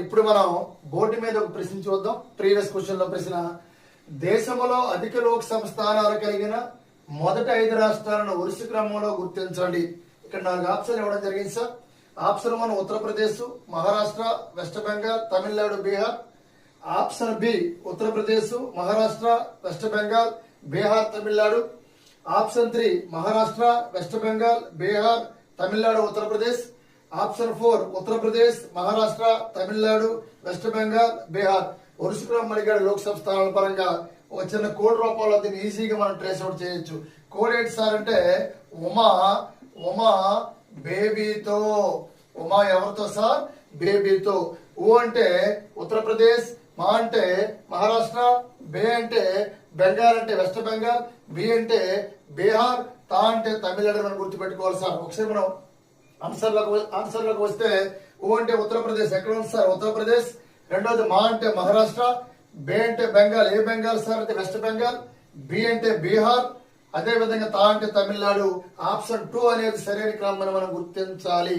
ఇప్పుడు మనం బోర్డు మీద ఒక ప్రశ్న చూద్దాం. ప్రీవియస్ క్వశ్చన్ లో ప్రశ్న, దేశంలో అధిక లోక్సభ స్థానాలు కలిగిన మొదటి 5 రాష్ట్రాలను వరుస క్రమంలో గుర్తించండి. ఇక్కడ 4 ఆప్షన్లు ఇవ్వడం జరిగింది sir. Option 1 Uttar Pradesh, Maharashtra, West Bengal, Tamil Nadu, Bihar. Option B Uttar Pradesh, Maharashtra, West Bengal, Bihar, Tamil Nadu. Option 3 Maharashtra, West Bengal, Bihar, Tamil Nadu, Uttar Pradesh. Option 4 Uttar Pradesh, Maharashtra, Tamil Nadu, West Bengal, Bihar. వరుస క్రమం అడిగాడు లోక్సభ స్థానాల పరంగా. ఒక చిన్న కోడ్ రూపంలో దీన్ని ఈజీగా మనం ట్రేస్ అవుట్ చేయొచ్చు. కోడ్ ఏంటి సార్ అంటే ఉమా ఉమా బేబీతో. ఉమా ఎవరితో సార్? బేబీతో. ఓ అంటే ఉత్తరప్రదేశ్, మా అంటే మహారాష్ట్ర, బే అంటే బెంగాల్ అంటే వెస్ట్ బెంగాల్, బి అంటే బీహార్, తా అంటే తమిళనాడు. మనం గుర్తుపెట్టుకోవాలి సార్. ఒకసారి మనం ఆన్సర్లోకి వస్తే ఓ అంటే ఉత్తరప్రదేశ్ ఎక్కడ ఉంది సార్? ఉత్తరప్రదేశ్. రెండోది మా అంటే మహారాష్ట్ర, బే అంటే బెంగాల్. ఏ బెంగాల్ సార్ అంటే వెస్ట్ బెంగాల్, బి అంటే బీహార్, అదే విధంగా తా అంటే తమిళనాడు. ఆప్షన్ 2 అనేది సరైన క్రమం మనం గుర్తించాలి.